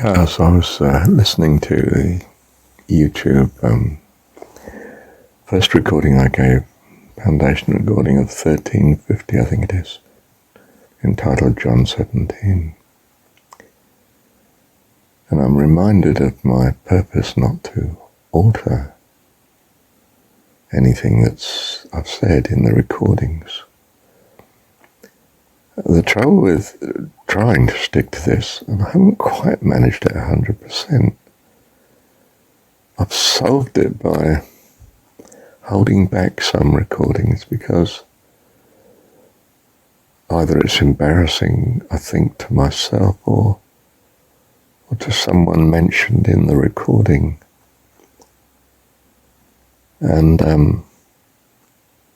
Yeah, so I was listening to the YouTube first recording I gave, foundation recording of 1350, I think it is, entitled John 17. And I'm reminded of my purpose not to alter anything that's I've said in the recordings. The trouble with trying to stick to this, and I haven't quite managed it 100%, I've solved it by holding back some recordings because either it's embarrassing, I think, to myself or to someone mentioned in the recording. And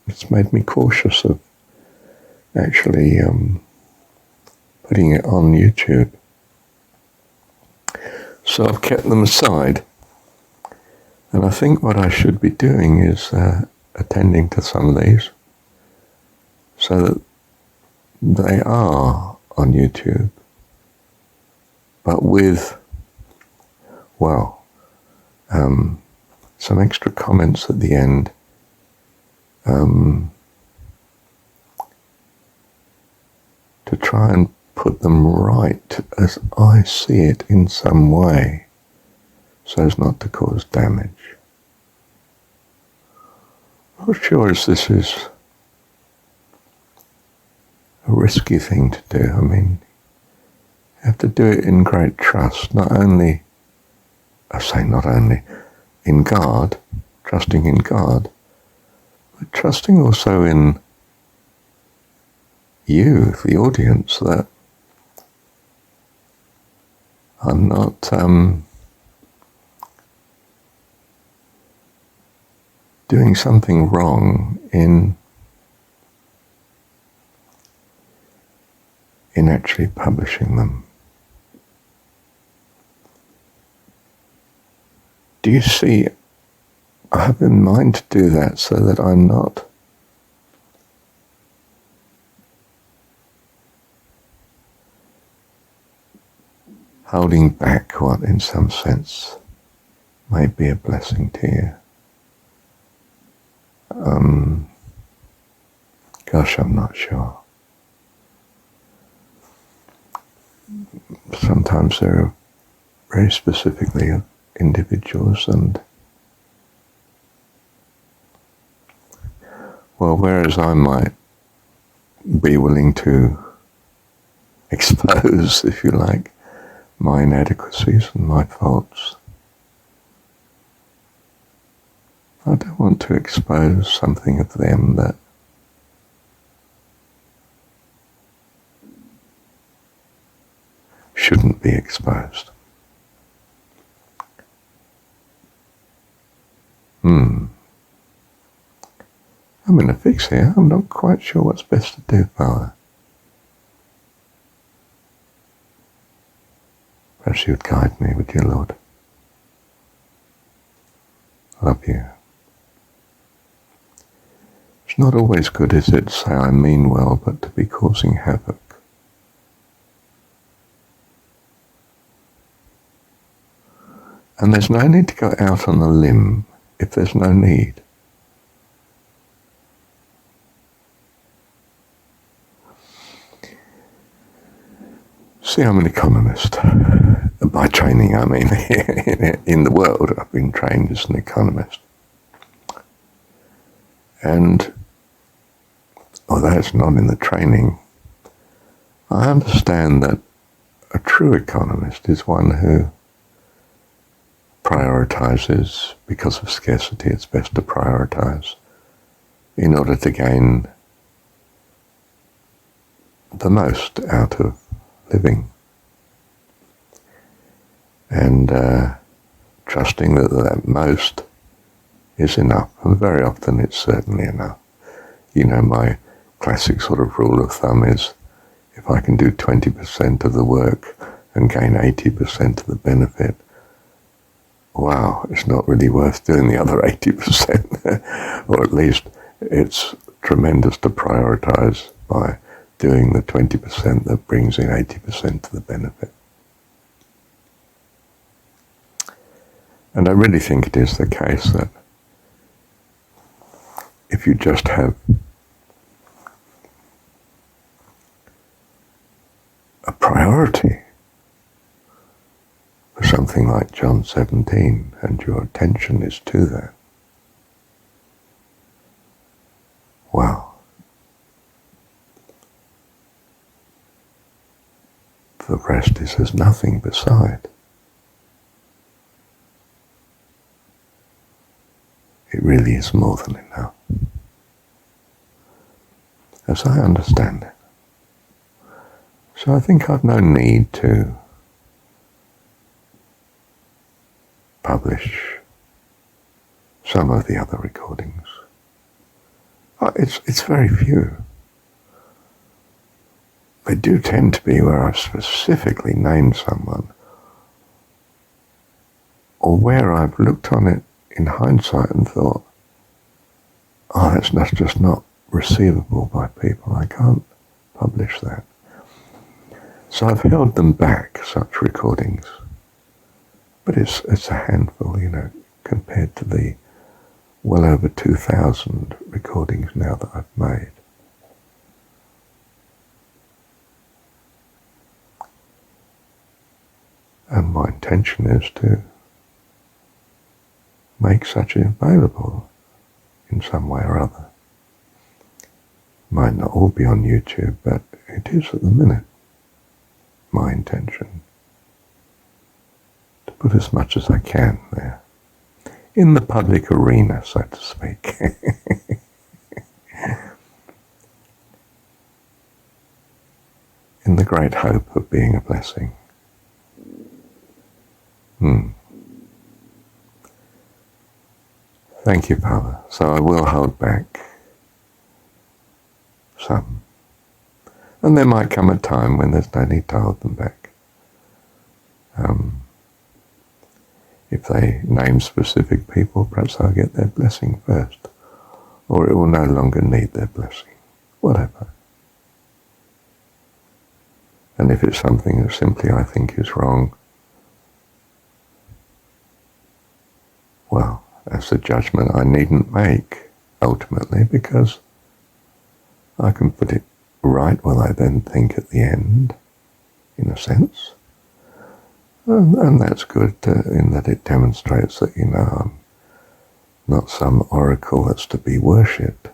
it's made me cautious of actually putting it on YouTube. So I've kept them aside. And I think what I should be doing is attending to some of these so that they are on YouTube, but with, some extra comments at the end, to try and put them right as I see it in some way, so as not to cause damage. I'm not sure as this is a risky thing to do. I mean, you have to do it in great trust, not only in God, trusting in God, but trusting also in you, the audience, that I'm not doing something wrong in actually publishing them. Do you see, I have in mind to do that so that I'm not holding back what in some sense may be a blessing to you. Gosh, I'm not sure. Sometimes there are very specifically individuals, and whereas I might be willing to expose, if you like, my inadequacies and my faults, I don't want to expose something of them that shouldn't be exposed. I'm in a fix here. I'm not quite sure what's best to do, Father. Perhaps you'd guide me, would you, Lord? Love you. It's not always good, is it, to say I mean well, but to be causing havoc. And there's no need to go out on a limb if there's no need. See, I'm an economist. By training, I mean, in the world, I've been trained as an economist. And although it's not in the training, I understand that a true economist is one who prioritizes, because of scarcity, it's best to prioritize in order to gain the most out of living. And trusting that most is enough. And very often it's certainly enough. You know, my classic sort of rule of thumb is if I can do 20% of the work and gain 80% of the benefit, wow, it's not really worth doing the other 80%. Or at least it's tremendous to prioritize by doing the 20% that brings in 80% of the benefit. And I really think it is the case that if you just have a priority for something like John 17 and your attention is to that, well, the rest is as nothing beside. It really is more than enough, as I understand it. So I think I've no need to publish some of the other recordings. It's very few. They do tend to be where I've specifically named someone, or where I've looked on it in hindsight and thought, oh, that's just not receivable by people. I can't publish that. So I've held them back, such recordings. But it's a handful, compared to the well over 2,000 recordings now that I've made. And my intention is to make such available in some way or other. Might not all be on YouTube, but it is at the minute my intention to put as much as I can there, in the public arena, so to speak. In the great hope of being a blessing. Thank you, Father. So I will hold back some. And there might come a time when there's no need to hold them back. If they name specific people, perhaps I'll get their blessing first. Or it will no longer need their blessing. Whatever. And if it's something that simply I think is wrong, well, that's a judgment I needn't make, ultimately, because I can put it right what I then think at the end, in a sense. And that's good in that it demonstrates that, I'm not some oracle that's to be worshipped.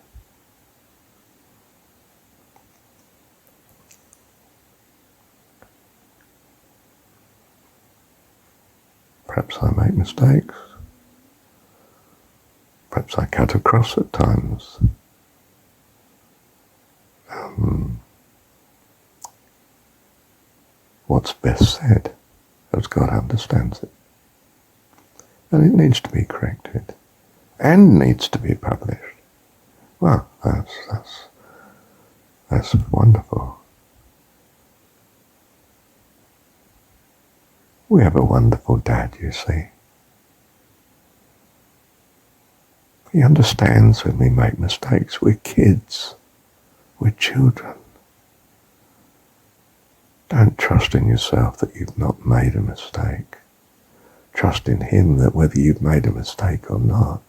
Perhaps I make mistakes. Perhaps I cut across at times. What's best said, as God understands it. And it needs to be corrected. And needs to be published. Well, that's wonderful. We have a wonderful Dad, you see. He understands when we make mistakes. We're kids. We're children. Don't trust in yourself that you've not made a mistake. Trust in Him that whether you've made a mistake or not,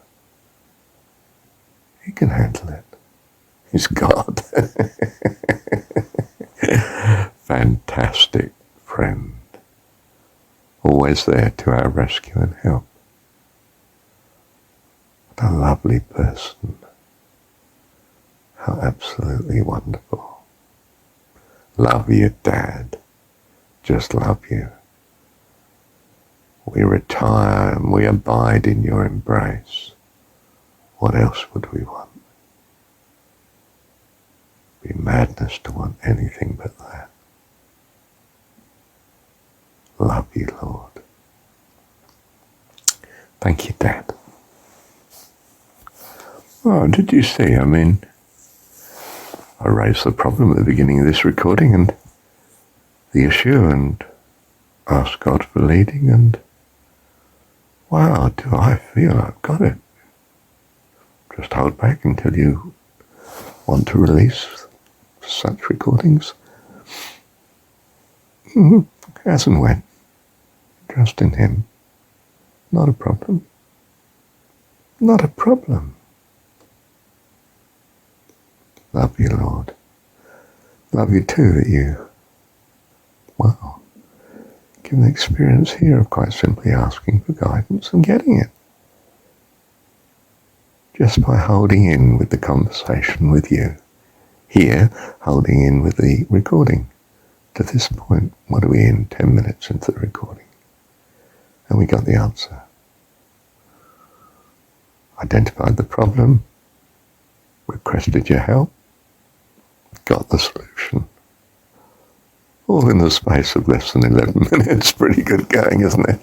He can handle it. He's God. Fantastic friend. Always there to our rescue and help. What a lovely person. How absolutely wonderful. Love you, Dad. Just love you. We retire and we abide in your embrace. What else would we want? Be madness to want anything but that. Love you, Lord. Thank you, Dad. Oh, did you see? I raised the problem at the beginning of this recording and the issue and asked God for leading, and wow, do I feel I've got it. Just hold back until you want to release such recordings. As and when. Trust in Him. Not a problem. Not a problem. Love you, Lord. Love you too, that you, wow, given the experience here of quite simply asking for guidance and getting it. Just by holding in with the conversation with you. Here, holding in with the recording. To this point, what are we in? 10 minutes into the recording. And we got the answer. Identified the problem, requested your help, got the solution. All in the space of less than 11 minutes. Pretty good going, isn't it?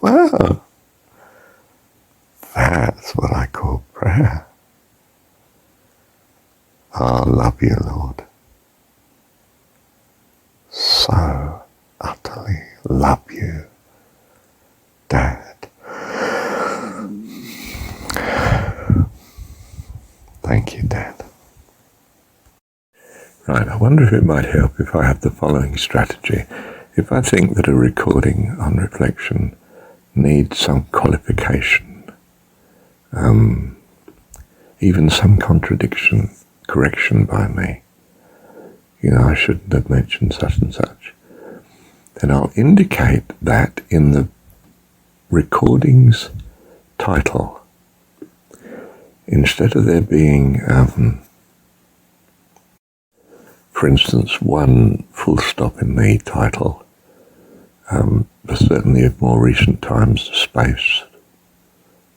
Wow. That's what I call prayer. I love you, Lord. So utterly love you, Dad. Thank you, Dad. Right, I wonder if it might help if I have the following strategy. If I think that a recording on reflection needs some qualification, even some contradiction, correction by me, I shouldn't have mentioned such and such, then I'll indicate that in the recording's title. Instead of there being, for instance, one full stop in the title, but certainly of more recent times, space,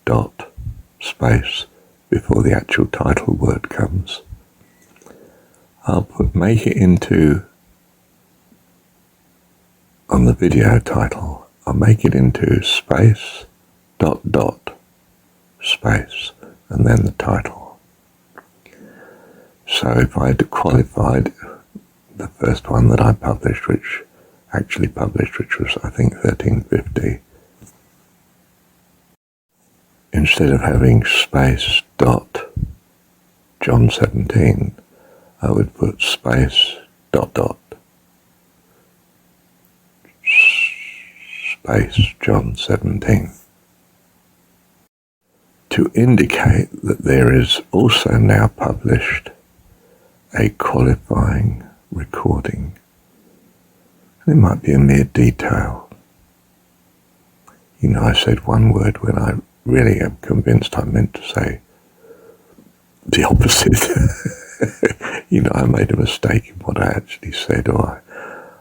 dot, space, before the actual title word comes, I'll make it into, on the video title, I'll make it into space, dot, dot, space, and then the title. So if I had qualified the first one that I published, which was I think 1350, instead of having space, dot, John 17, I would put space, dot, dot, space, John 17. To indicate that there is also now published a qualifying recording. And it might be a mere detail. I said one word when I really am convinced I meant to say the opposite. I made a mistake in what I actually said, or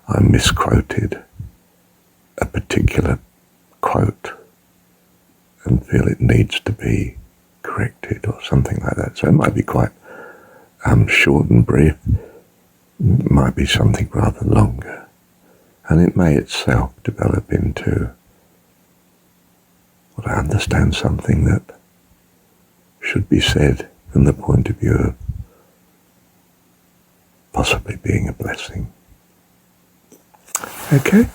I misquoted a particular quote and feel it needs to be corrected or something like that. So it might be quite short and brief. It might be something rather longer. And it may itself develop into what I understand, something that should be said from the point of view of possibly being a blessing. Okay?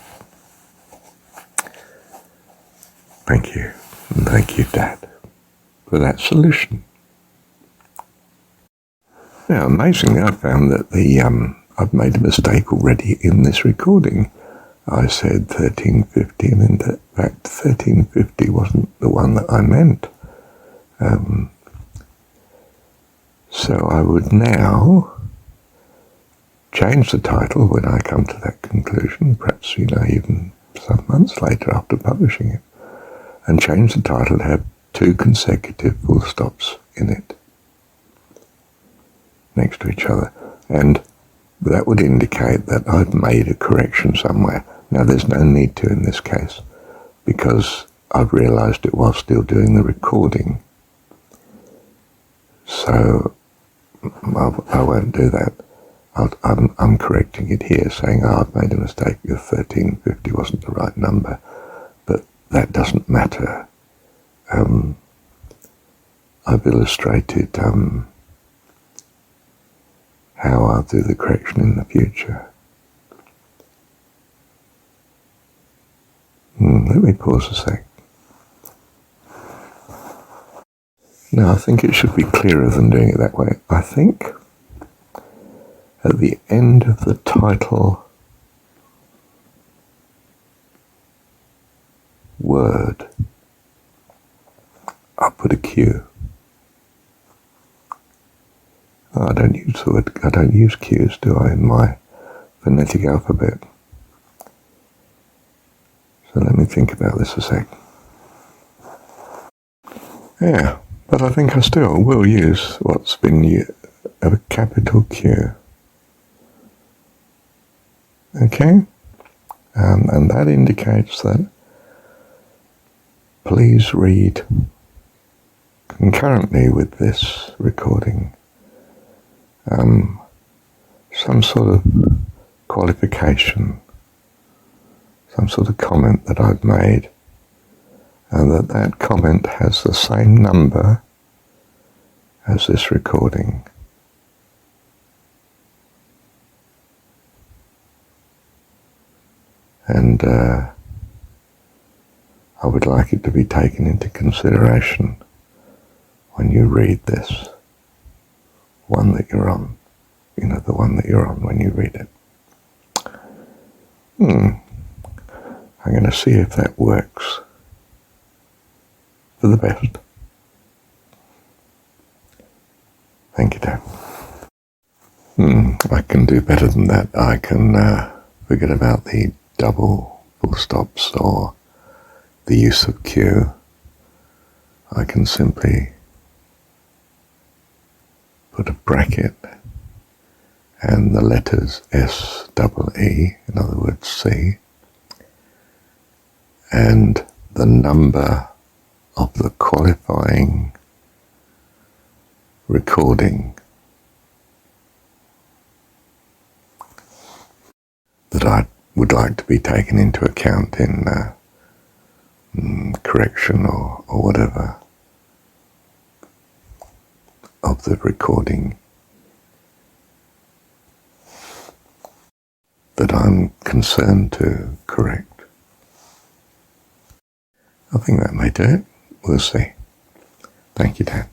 Thank you. And thank you, Dad, for that solution. Now, amazingly, I found that I've made a mistake already in this recording. I said 1350, and in fact 1350 wasn't the one that I meant. So I would now change the title when I come to that conclusion, perhaps, even some months later after publishing it, and change the title to have 2 consecutive full stops in it next to each other. And that would indicate that I've made a correction somewhere. Now, there's no need to in this case, because I've realised it while still doing the recording. So I won't do that. I'm correcting it here, saying, I've made a mistake. Your 1350 wasn't the right number. But that doesn't matter. I've illustrated how I'll do the correction in the future. Let me pause a sec. Now, I think it should be clearer than doing it that way. I think at the end of the title word, I put a Q. I don't use Qs, do I, in my phonetic alphabet? So let me think about this a sec. Yeah, but I think I still will use what's been a capital Q. Okay? And that indicates that please read concurrently with this recording some sort of qualification, some sort of comment that I've made, and that comment has the same number as this recording. And I would like it to be taken into consideration when you read this one that you're on, the one that you're on when you read it. I'm going to see if that works for the best. Thank you, Dan. I can do better than that. I can forget about the double full stops or the use of Q. I can simply put a bracket and the letters S-E-E, in other words C, and the number of the qualifying recording that I would like to be taken into account in correction or whatever of the recording that I'm concerned to correct. I think that may do it. We'll see. Thank you, Dan.